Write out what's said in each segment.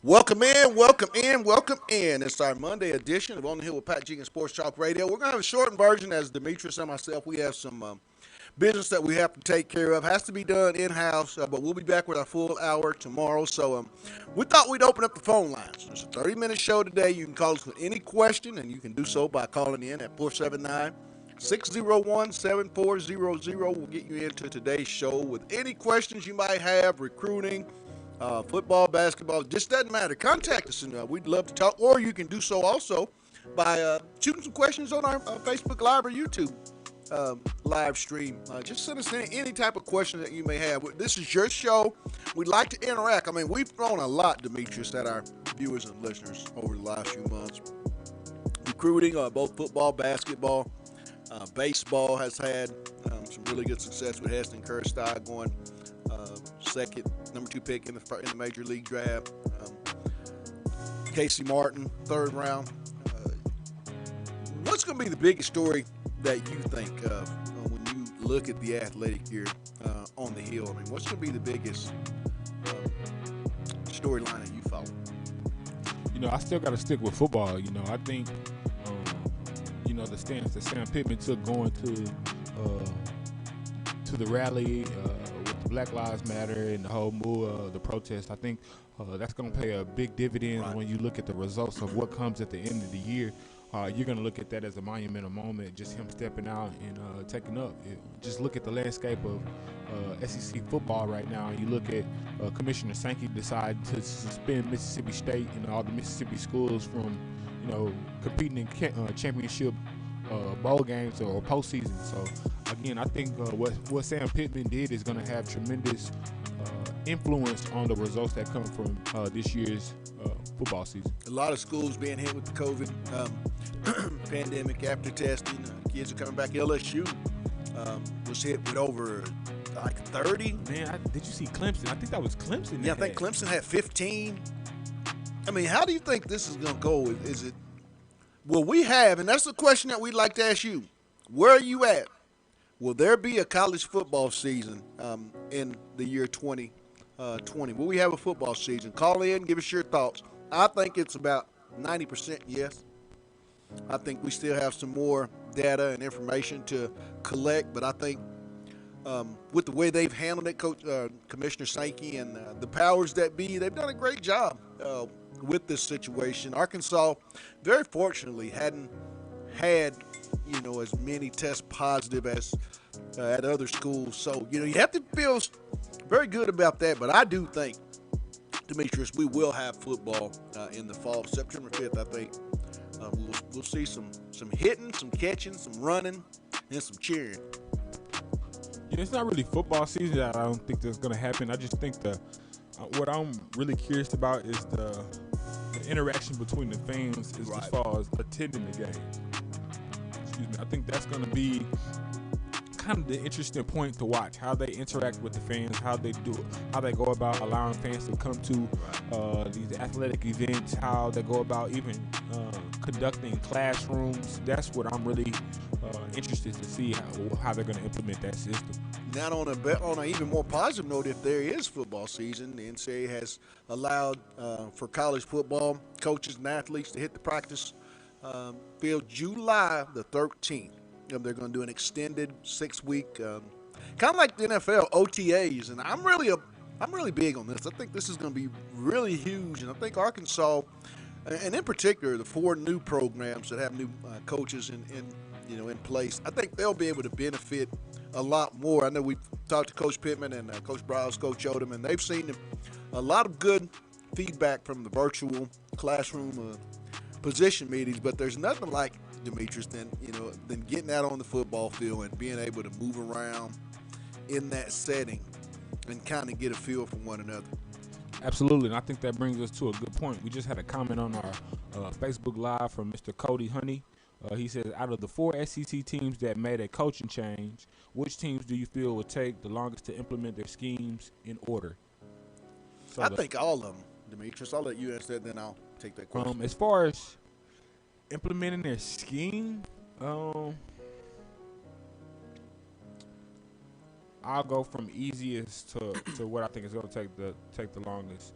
Welcome in, welcome in, welcome in. It's our Monday edition of On the Hill with Pat G and Sports Talk Radio. We're going to have a shortened version as Demetrius and myself. We have some business that we have to take care of. Has to be done in-house, but we'll be back with our full hour tomorrow. So we thought we'd open up the phone lines. It's a 30-minute show today. You can call us with any question, and you can do so by calling in at 479-601-7400. We'll get you into today's show with any questions you might have, recruiting, football, basketball, just doesn't matter. Contact us, and we'd love to talk. Or you can do so also by shooting some questions on our Facebook Live or YouTube live stream. Just send us any type of question that you may have. This is your show. We'd like to interact. I mean, we've thrown a lot, Demetrius, at our viewers and listeners over the last few months. Recruiting, both football, basketball, baseball has had some really good success with Heston Kershaw going second, number 2 pick in the major league draft. Casey Martin, third round. What's going to be the biggest story that you think of when you look at the athletic year on the Hill? I mean, what's going to be the biggest storyline that you follow? I still got to stick with football. I think, the stance that Sam Pittman took going to the rally with the Black Lives Matter and the whole move, the protest. I think that's going to pay a big dividend when you look at the results of what comes at the end of the year. You're going to look at that as a monumental moment, just him stepping out and taking up. Just look at the landscape of SEC football right now. You look at Commissioner Sankey decide to suspend Mississippi State and all the Mississippi schools from, competing in championship bowl games or postseason. So, again, I think what Sam Pittman did is going to have tremendous influence on the results that come from this year's football season. A lot of schools being hit with the COVID pandemic after testing. Kids are coming back. LSU was hit with over 30. Man, did you see Clemson? I think that was Clemson. Yeah, I think Clemson had 15. I mean, how do you think this is going to go? Is it? Well, we have, and that's the question that we'd like to ask you. Where are you at? Will there be a college football season in the year 2020? Will we have a football season? Call in, give us your thoughts. I think it's about 90% yes. I think we still have some more data and information to collect, but I think with the way they've handled it, Commissioner Sankey and the powers that be, they've done a great job with this situation. Arkansas, very fortunately, hadn't had as many tests positive as at other schools. So, you have to feel very good about that. But I do think, Demetrius, we will have football in the fall. September 5th, I think we'll see some hitting, some catching, some running, and some cheering. It's not really football season. I don't think that's going to happen. I just think what I'm really curious about is the interaction between the fans as far as attending the game. Excuse me. I think that's going to be kind of the interesting point to watch, how they interact with the fans, how they go about allowing fans to come to these athletic events, how they go about even conducting classrooms. That's what I'm really interested to see how they're going to implement that system. Now, on an even more positive note, if there is football season, the NCAA has allowed for college football coaches and athletes to hit the practice field July the 13th. They're going to do an extended 6-week, kind of like the NFL OTAs, and I'm really big on this. I think this is going to be really huge, and I think Arkansas, and in particular the 4 new programs that have new coaches in place, I think they'll be able to benefit a lot more. I know we talked to Coach Pittman and Coach Browse, Coach Odom, and they've seen a lot of good feedback from the virtual classroom position meetings, but there's nothing like, Demetrius, than getting out on the football field and being able to move around in that setting and kind of get a feel for one another. Absolutely, and I think that brings us to a good point. We just had a comment on our Facebook Live from Mr. Cody Honey. He says, out of the 4 SEC teams that made a coaching change, which teams do you feel would take the longest to implement their schemes in order? So I think all of them, Demetrius. I'll let you answer that, then I'll take that question. As far as implementing their scheme, I'll go from easiest to what I think is going to take the longest.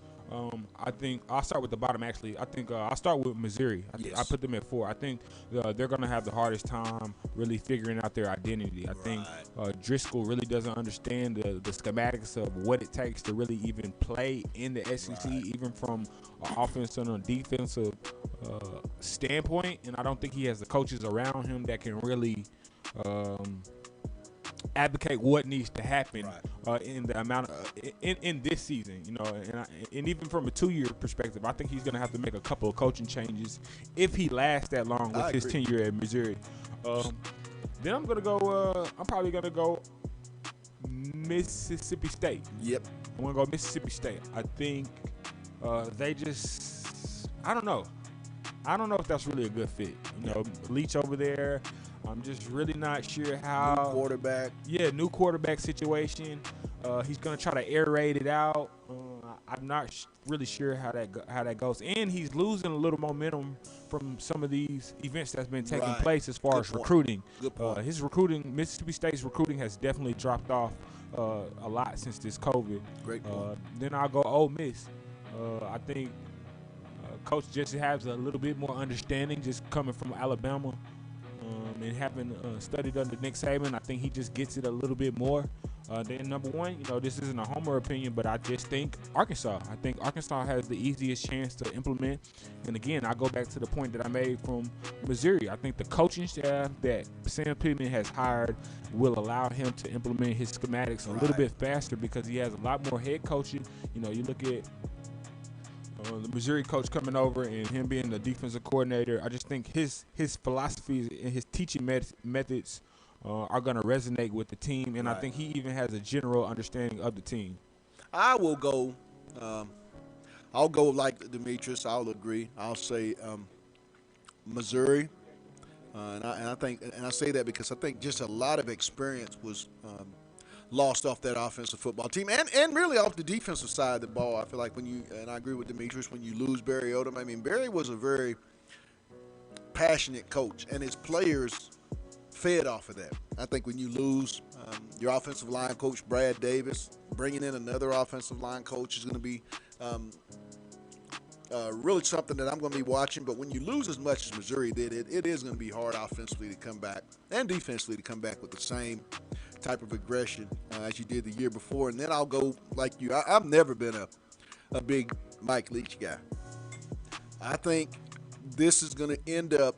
I think I'll start with the bottom. Actually, I think I'll start with Missouri. I put them at 4. I think they're going to have the hardest time really figuring out their identity. I think Driscoll really doesn't understand the schematics of what it takes to really even play in the SEC, even from an offensive and a defensive standpoint. And I don't think he has the coaches around him that can really advocate what needs to happen in the amount of, in this season, and even from a 2-year perspective, I think he's going to have to make a couple of coaching changes if he lasts that long with his tenure at Missouri. Then I'm probably going to go Mississippi State. Yep. I'm going to go Mississippi State. I think I don't know. I don't know if that's really a good fit. Leach over there, I'm just really not sure how. New quarterback. Yeah, new quarterback situation. He's going to try to aerate it out. I'm not really sure how that goes. And he's losing a little momentum from some of these events that's been taking place as far as recruiting. Good point. Mississippi State's recruiting has definitely dropped off a lot since this COVID. Great point. Then I'll go Ole Miss. I think Coach just has a little bit more understanding just coming from Alabama. And having studied under Nick Saban, I think he just gets it a little bit more. Then number 1, this isn't a homer opinion, but I just think Arkansas. I think Arkansas has the easiest chance to implement. And again, I go back to the point that I made from Missouri. I think the coaching staff that Sam Pittman has hired will allow him to implement his schematics a little bit faster because he has a lot more head coaching. You look at the Missouri coach coming over and him being the defensive coordinator. I just think his philosophies and his teaching methods are going to resonate with the team, and I think he even has a general understanding of the team. I will go. I'll go like Demetrius. I'll agree. I'll say Missouri, and I say that because I think just a lot of experience was lost off that offensive football team, and really off the defensive side of the ball. I feel like and I agree with Demetrius, when you lose Barry Odom, I mean, Barry was a very passionate coach, and his players fed off of that. I think when you lose your offensive line coach, Brad Davis, bringing in another offensive line coach is going to be really something that I'm going to be watching. But when you lose as much as Missouri did, it is going to be hard offensively to come back and defensively to come back with the same type of aggression as you did the year before. And then I'll go like you. I've never been a big Mike Leach guy. I think this is going to end up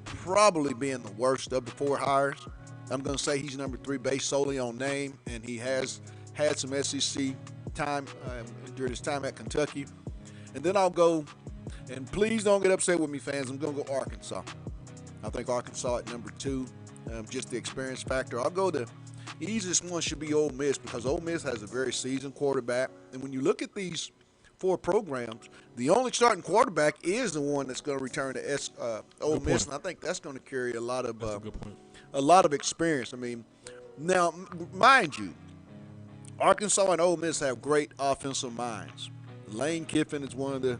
probably being the worst of the 4 hires. I'm going to say he's number 3 based solely on name, and he has had some SEC time during his time at Kentucky. And then I'll go, and please don't get upset with me, fans, I'm going to go Arkansas. I think Arkansas at number 2, just the experience factor. I'll go the easiest one should be Ole Miss, because Ole Miss has a very seasoned quarterback. And when you look at these 4 programs, the only starting quarterback is the one that's going to return to Ole Miss, and I think that's going to carry a lot of experience. I mean, now mind you, Arkansas and Ole Miss have great offensive minds. Lane Kiffin is one of the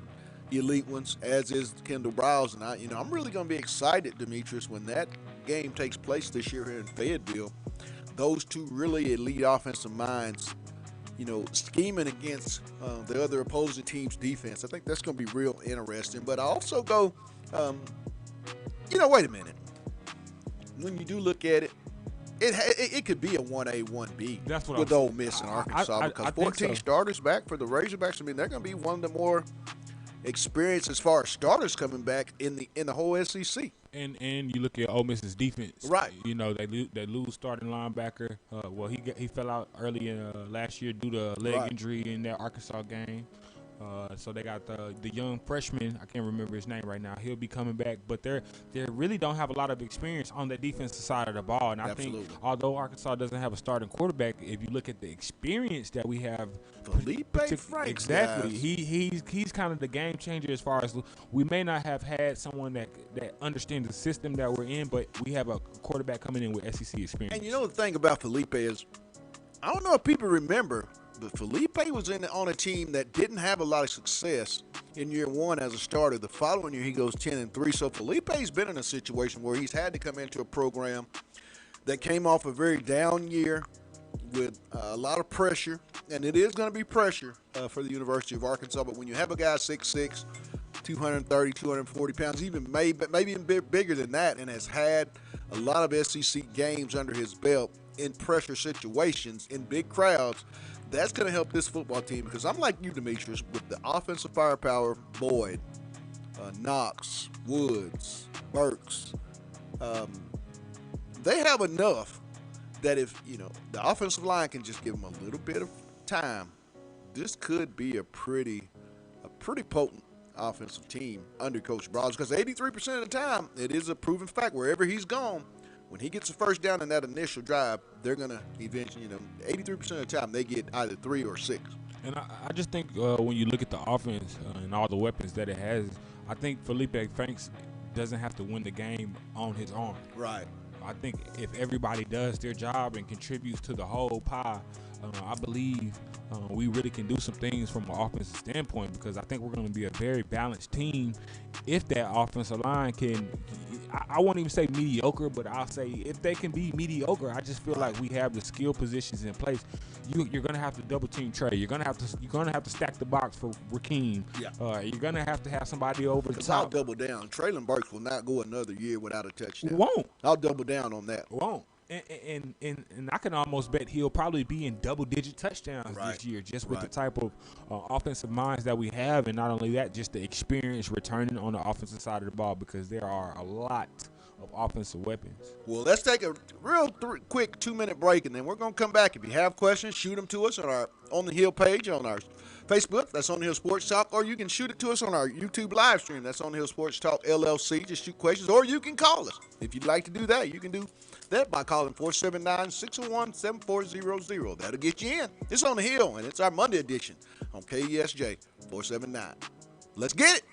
elite ones, as is Kendall Browse, and I'm really going to be excited, Demetrius, when that game takes place this year here in Fayetteville. Those 2 really elite offensive minds, scheming against the other opposing team's defense. I think that's going to be real interesting. But I also go, wait a minute. When you do look at it, it could be a 1A, 1B. That's what with Ole Miss and Arkansas, because 14 starters back for the Razorbacks. I mean, they're going to be one of the more experienced as far as starters coming back in the whole SEC. And you look at Ole Miss's defense, right? They lose starting linebacker. He fell out early last year due to a leg injury in that Arkansas game. So they got the young freshman. I can't remember his name right now. He'll be coming back, but they really don't have a lot of experience on the defensive side of the ball. And I think although Arkansas doesn't have a starting quarterback, if you look at the experience that we have, Felipe Franks, exactly, he's kind of the game changer as far as we may not have had someone that understands the system that we're in, but we have a quarterback coming in with SEC experience. And the thing about Felipe is, I don't know if people remember, but Felipe was on a team that didn't have a lot of success in year 1 as a starter. The following year, he goes 10-3. So Felipe's been in a situation where he's had to come into a program that came off a very down year with a lot of pressure and it is going to be pressure for the University of Arkansas. But when you have a guy 6'6", 230, 240 pounds, even maybe even bigger than that, and has had a lot of SEC games under his belt in pressure situations in big crowds, that's going to help this football team. Because I'm like you, Demetrius, with the offensive firepower, Boyd, Knox, Woods, Burks, they have enough that if the offensive line can just give them a little bit of time, this could be a pretty potent offensive team under Coach Bros. Because 83% of the time, it is a proven fact, wherever he's gone, when he gets a first down in that initial drive, they're gonna eventually, 83% of the time they get either 3 or 6. And I just think when you look at the offense and all the weapons that it has, I think Felipe Franks doesn't have to win the game on his own. Right. I think if everybody does their job and contributes to the whole pie, I believe we really can do some things from an offensive standpoint, because I think we're going to be a very balanced team if that offensive line can – I won't even say mediocre, but I'll say if they can be mediocre, I just feel like we have the skill positions in place. You're going to have to double team Trey. You're going to have to stack the box for Rakeem. Yeah. You're going to have somebody over the top. I'll double down. Traylon Burks will not go another year without a touchdown. Won't. I'll double down on that. Won't. And I can almost bet he'll probably be in double-digit touchdowns this year, just with the type of offensive minds that we have, and not only that, just the experience returning on the offensive side of the ball, because there are a lot of offensive weapons. Well, let's take a real quick 2-minute break, and then we're going to come back. If you have questions, shoot them to us on our On the Hill page on our Facebook. That's On the Hill Sports Talk. Or you can shoot it to us on our YouTube live stream. That's On the Hill Sports Talk LLC. Just shoot questions. Or you can call us. If you'd like to do that, you can do that by calling 479-601-7400. That'll get you in. It's On the Hill, and it's our Monday edition on KESJ 479. Let's get it.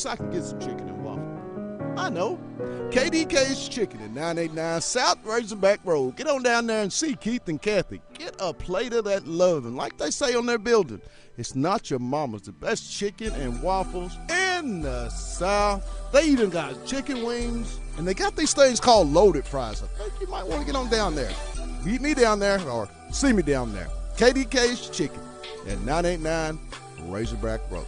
I can get some chicken and waffle. I know. KDK's Chicken at 989 South Razorback Road. Get on down there and see Keith and Kathy. Get a plate of that love. And like they say on their building, it's not your mama's. The best chicken and waffles in the South. They even got chicken wings. And they got these things called loaded fries. I think you might want to get on down there. Meet me down there or see me down there. KDK's Chicken at 989 Razorback Road.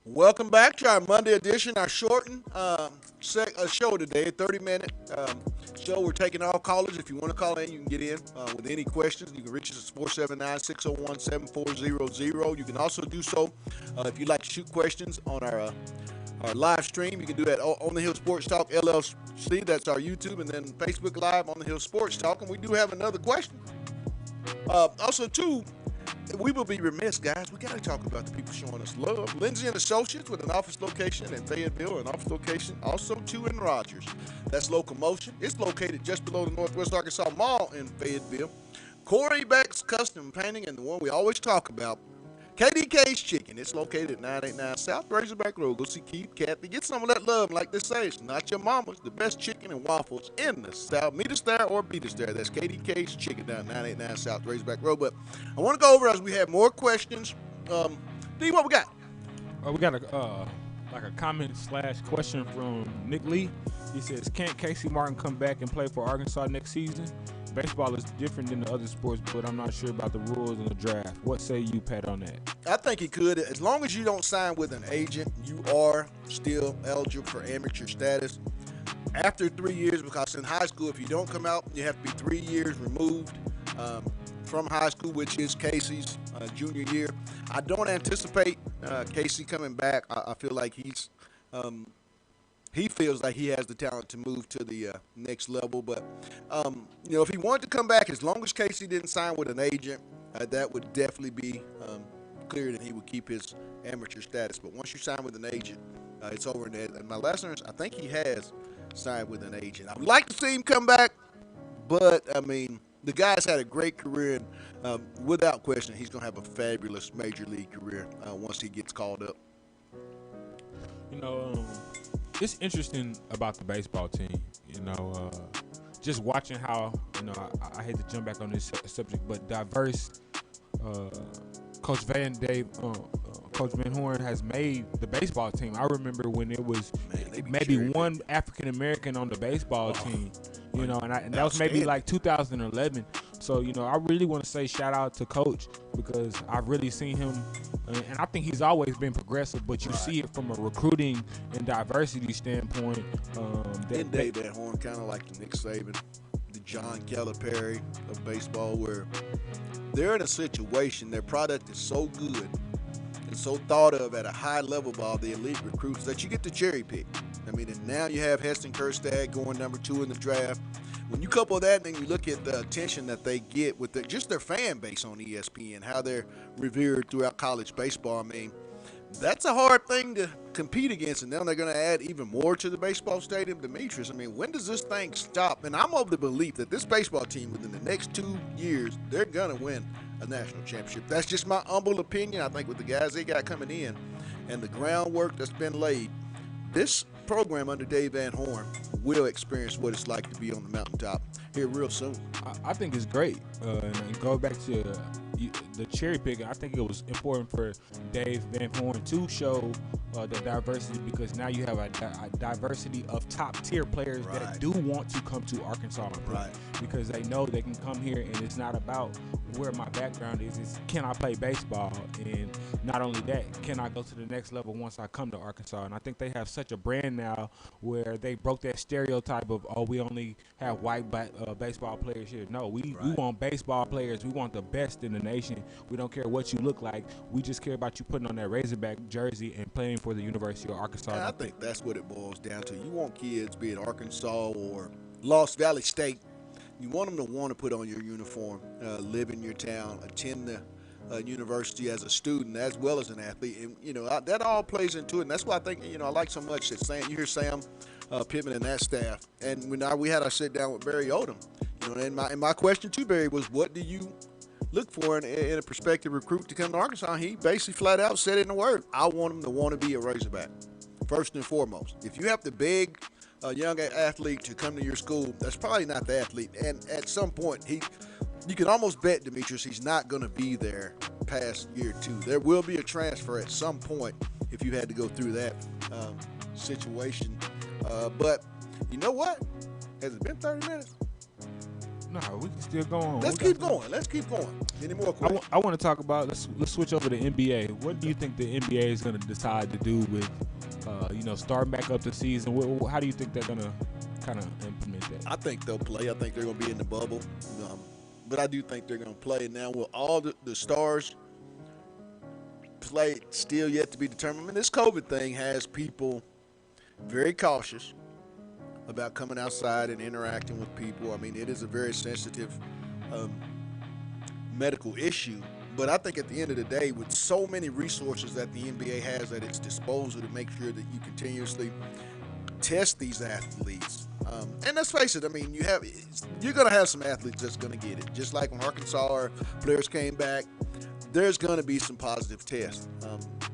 Welcome back to our Monday edition, our shortened show today, a 30-minute show. We're taking all callers. If you want to call in, you can get in with any questions. You can reach us at 479-601-7400. You can also do so if you'd like to shoot questions on our live stream. You can do that on the Hill Sports Talk LLC. That's our YouTube, and then Facebook Live on the Hill Sports Talk. And we do have another question. Also, too, we will be remiss, guys. We got to talk about the people showing us love. Lindsay and Associates with an office location in Fayetteville, an office location also too in Rogers. That's Locomotion. It's located just below the Northwest Arkansas Mall in Fayetteville. Corey Beck's Custom Painting, and the one we always talk about, KDK's Chicken. It's located at 989 South Razorback Road. Go see Keith, Kathy. Get some of that love. Like they say, it's not your mama's. The best chicken and waffles in the South. Meet us there or beat us there. That's KDK's Chicken down 989 South Razorback Road. But I want to go over as we have more questions. D, what we got? We got a comment / question from Nick Lee. He says, "Can't Casey Martin come back and play for Arkansas next season? Baseball is different than the other sports, but I'm not sure about the rules in the draft. What say you, Pat, on that?" I think he could. As long as you don't sign with an agent, you are still eligible for amateur status after 3 years, because in high school, if you don't come out, you have to be 3 years removed from high school, which is Casey's junior year. I don't anticipate Casey coming back. I feel like he feels like he has the talent to move to the next level. But, if he wanted to come back, as long as Casey didn't sign with an agent, that would definitely be clear that he would keep his amateur status. But once you sign with an agent, it's over. And my listeners, I think he has signed with an agent. I would like to see him come back, but, the guy's had a great career, and without question, he's going to have a fabulous major league career once he gets called up. It's interesting about the baseball team, just watching how, I hate to jump back on this subject, but diverse. Coach Van Horn has made the baseball team. I remember when it was maybe one African American on the baseball team, and that was maybe like 2011. So, I really want to say shout out to Coach, because I've really seen him, and I think he's always been progressive, but you see it from a recruiting and diversity standpoint. And Dave Van Horn, kind of like the Nick Saban, the John Calipari of baseball, where they're in a situation, their product is so good and so thought of at a high level by all the elite recruits that you get to cherry pick. And now you have Heston Kjerstad going number 2 in the draft. When you couple that, and then you look at the attention that they get with just their fan base on ESPN, how they're revered throughout college baseball, that's a hard thing to compete against. And then they're going to add even more to the baseball stadium. Demetrius, when does this thing stop? And I'm of the belief that this baseball team, within the next 2 years, they're going to win a national championship. That's just my humble opinion. I think with the guys they got coming in and the groundwork that's been laid, this program under Dave Van Horn will experience what it's like to be on the mountaintop here real soon. I think it's great. And go back to the cherry picking. I think it was important for Dave Van Horn to show the diversity, because now you have a diversity of top tier players that do want to come to Arkansas and play, because they know they can come here, and it's not about where my background is. It's, can I play baseball? And not only that, can I go to the next level once I come to Arkansas? And I think they have such a brand now where they broke that stereotype of, we only have white baseball players here. No, we want baseball players. We want the best in the nation. We don't care what you look like. We just care about you putting on that Razorback jersey and playing for the University of Arkansas. And I think that's what it boils down to. You want kids, be it Arkansas or Lost Valley State, you want them to want to put on your uniform, live in your town, attend the university as a student as well as an athlete. And, that all plays into it. And that's why I think, I like so much that you hear Sam Pittman and that staff. And when we had our sit down with Barry Odom, and my question to Barry was, what do you look for in a prospective recruit to come to Arkansas? He basically flat out said it in a word: I want him to want to be a Razorback, first and foremost. If you have to beg a young athlete to come to your school, that's probably not the athlete. And at some point, you can almost bet, Demetrius, he's not going to be there past year 2. There will be a transfer at some point if you had to go through that situation. But you know what? Has it been 30 minutes? No, we can still go on. Let's keep going. Any more questions? I want to talk about, let's switch over to NBA. What do you think the NBA is going to decide to do with, starting back up the season? How do you think they're going to kind of implement that? I think they'll play. I think they're going to be in the bubble. But I do think they're going to play. Now, will all the stars play? Still yet to be determined. This COVID thing has people very cautious about coming outside and interacting with people. It is a very sensitive medical issue. But I think at the end of the day, with so many resources that the NBA has at its disposal to make sure that you continuously test these athletes, And let's face it, I mean, you're going to have some athletes that's going to get it. Just like when Arkansas or players came back, there's going to be some positive tests.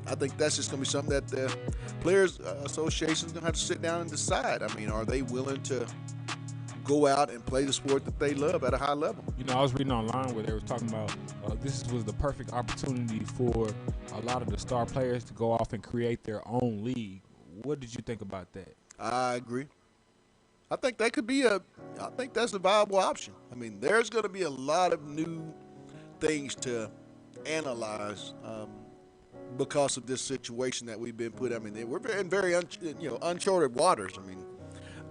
I think that's just going to be something that the Players Association is going to have to sit down and decide. I mean, are they willing to go out and play the sport that they love at a high level? You know, I was reading online where they were talking about this was the perfect opportunity for a lot of the star players to go off and create their own league. What did you think about that? I agree. I think that could be I think that's a viable option. I mean, there's going to be a lot of new things to analyze because of this situation that we've been put. I mean, we're in very uncharted waters. I mean,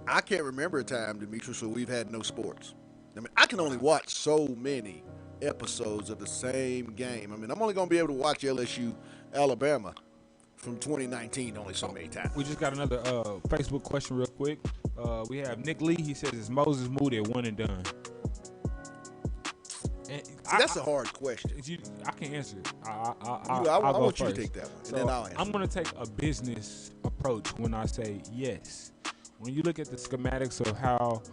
I can't remember a time, Demetrius, where we've had no sports. I mean, I can only watch so many episodes of the same game. I mean, I'm only going to be able to watch LSU Alabama from 2019 only so many times. We just got another Facebook question real quick. We have Nick Lee. He says, is Moses Moody a one and done? And that's a hard question. I can answer it. I want want you to take that one, and then I'll answer. I'm going to take a business approach when I say yes. When you look at the schematics of how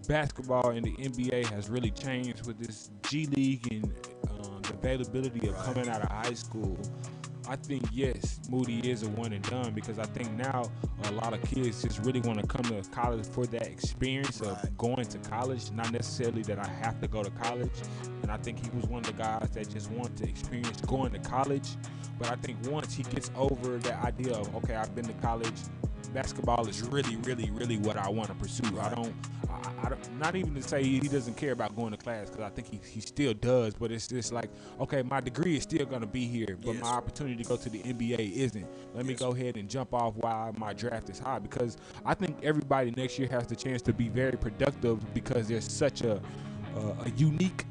basketball in the NBA has really changed with this G League and the availability of coming out of high school, I think, yes, Moody is a one and done, because I think now a lot of kids just really want to come to college for that experience of going to college, not necessarily that I have to go to college. And I think he was one of the guys that just wanted to experience going to college. But I think once he gets over that idea of, okay, I've been to college, basketball is really, really, really what I want to pursue. I don't, not even to say he doesn't care about going to class, because I think he still does, but it's just like, okay, my degree is still going to be here, but my opportunity to go to the NBA isn't. Let me go ahead and jump off while my draft is high, because I think everybody next year has the chance to be very productive, because there's such a unique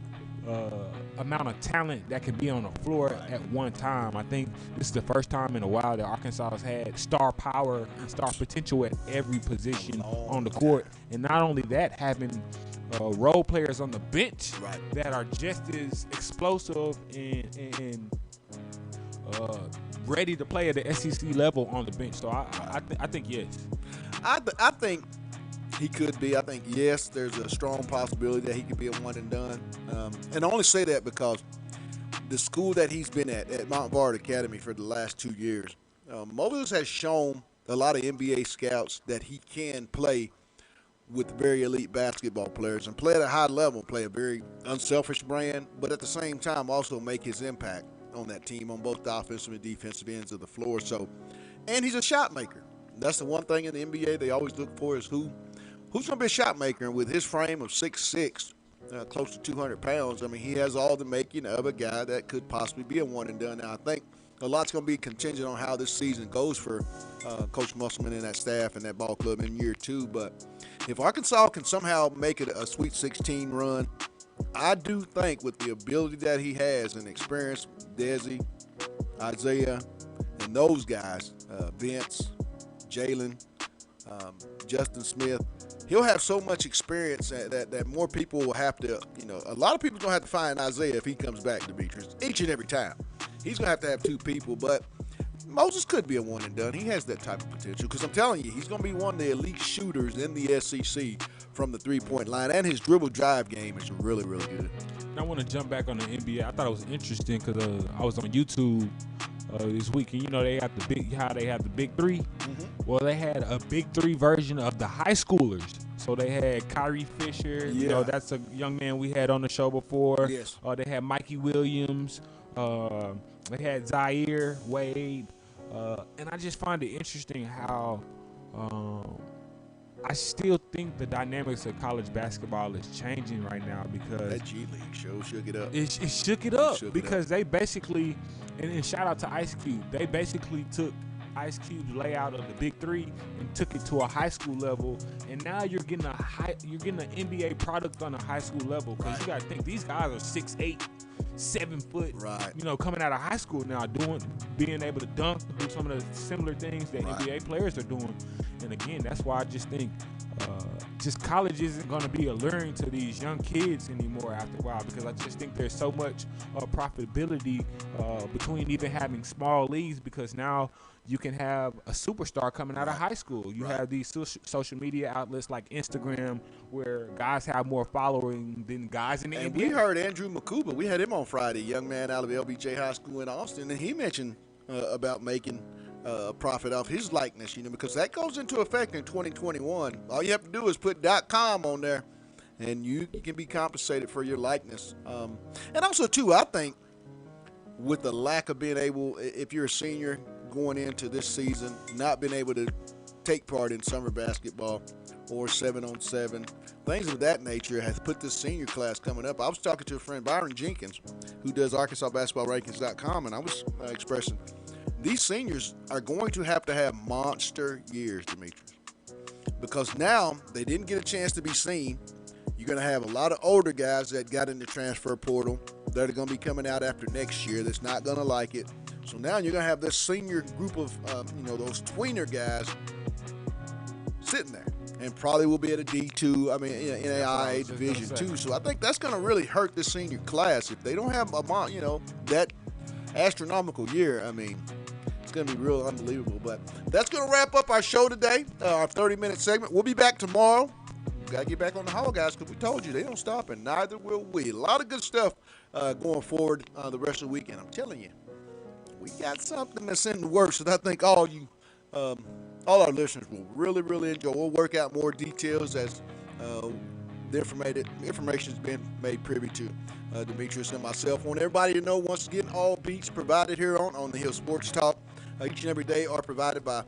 amount of talent that can be on the floor at one time. I think this is the first time in a while that Arkansas has had star power and star potential at every position on the court. And not only that, having role players on the bench that are just as explosive and ready to play at the SEC level on the bench. So I think yes. I think he could be. I think, yes, there's a strong possibility that he could be a one and done. And I only say that because the school that he's been at Mount Vard Academy for the last 2 years, Moses has shown a lot of NBA scouts that he can play with very elite basketball players and play at a high level, play a very unselfish brand, but at the same time also make his impact on that team on both the offensive and defensive ends of the floor. So, and he's a shot maker. That's the one thing in the NBA they always look for, is who's going to be a shot maker. And with his frame of 6'6", close to 200 pounds, I mean, he has all the making of a guy that could possibly be a one and done. Now, I think a lot's going to be contingent on how this season goes for Coach Musselman and that staff and that ball club in year two. But if Arkansas can somehow make it a Sweet 16 run, I do think with the ability that he has and experience, Desi, Isaiah, and those guys, Vince, Jalen, Justin Smith, he'll have so much experience that more people will have to, a lot of people are going to have to find Isaiah if he comes back, Demetrius, each and every time. He's going to have 2 people, but Moses could be a one and done. He has that type of potential, because I'm telling you, he's going to be one of the elite shooters in the SEC from the three-point line, and his dribble drive game is really, really good. And I want to jump back on the NBA. I thought it was interesting because I was on YouTube this week, and they got how they have the big three. Mm-hmm. Well, they had a big three version of the high schoolers. So they had Kyrie Fisher. That's a young man we had on the show before. Yes. They had Mikey Williams. They had Zaire Wade. And I just find it interesting how I still think the dynamics of college basketball is changing right now, because that G League shook it up. It shook it up because they basically, and shout out to Ice Cube, they basically took Ice Cube's layout of the big three and took it to a high school level, and now you're getting an NBA product on a high school level, because you got to think these guys are 6'8", 7 foot, coming out of high school now, being able to dunk, do some of the similar things that NBA players are doing. And again, that's why I just think just college isn't going to be alluring to these young kids anymore after a while, because I just think there's so much profitability between even having small leagues, because now you can have a superstar coming out of high school. You have these social media outlets like Instagram where guys have more following than guys in the And NBA. we heard Andrew Makuba. We had him on Friday, young man out of LBJ High School in Austin, and he mentioned about making a profit off his likeness, because that goes into effect in 2021. All you have to do is put .com on there, and you can be compensated for your likeness. And also, too, I think with the lack of being able, if you're a senior going into this season, not being able to take part in summer basketball or 7-on-7, things of that nature has put this senior class coming up. I was talking to a friend, Byron Jenkins, who does ArkansasBasketballRankings.com, and I was expressing these seniors are going to have monster years, Demetrius, because now they didn't get a chance to be seen. You're going to have a lot of older guys that got in the transfer portal that are going to be coming out after next year that's not going to like it. So now you're going to have this senior group of, those tweener guys sitting there and probably will be at a D2, NAIA Division 2. So I think that's going to really hurt the senior class if they don't have that astronomical year. It's going to be real unbelievable. But that's going to wrap up our show today, our 30-minute segment. We'll be back tomorrow. Got to get back on the Hall, guys, because we told you they don't stop, and neither will we. A lot of good stuff going forward the rest of the weekend. I'm telling you, we got something that's in the works that I think all our listeners will really, really enjoy. We'll work out more details as the information has been made privy to Demetrius and myself. I want everybody to know, once again, all beats provided here on the Hill Sports Talk each and every day are provided by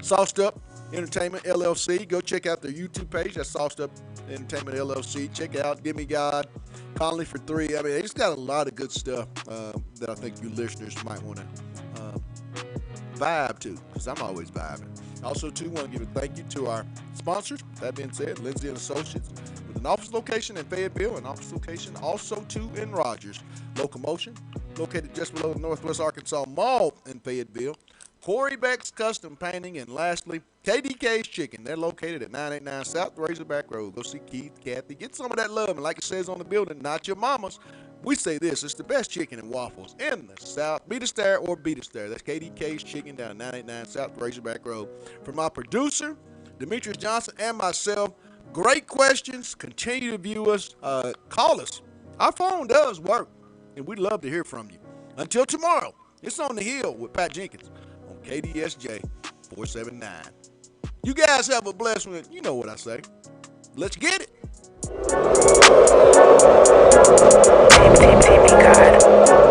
Sauced Up Entertainment LLC. Go check out their YouTube page. That's Sauced Up Entertainment LLC. Check out Gimme God, Conley for 3. They just got a lot of good stuff that I think you listeners might want to vibe to, because I'm always vibing. Also, too, want to give a thank you to our sponsors. That being said, Lindsay & Associates, with an office location in Fayetteville, an office location also, too, in Rogers. Locomotion, located just below the Northwest Arkansas Mall in Fayetteville. Corey Beck's Custom Painting, and lastly, KDK's Chicken. They're located at 989 South Razorback Road. Go see Keith, Kathy. Get some of that love, and like it says on the building, not your mama's. We say this, it's the best chicken and waffles in the South. Beat us there or beat us there. That's KDK's Chicken down 989 South Razorback Road. For my producer, Demetrius Johnson, and myself, great questions. Continue to view us. Call us. Our phone does work, and we'd love to hear from you. Until tomorrow, it's On the Hill with Pat Jenkins on KDSJ 479. You guys have a blessed one. You know what I say. Let's get it. Baby God.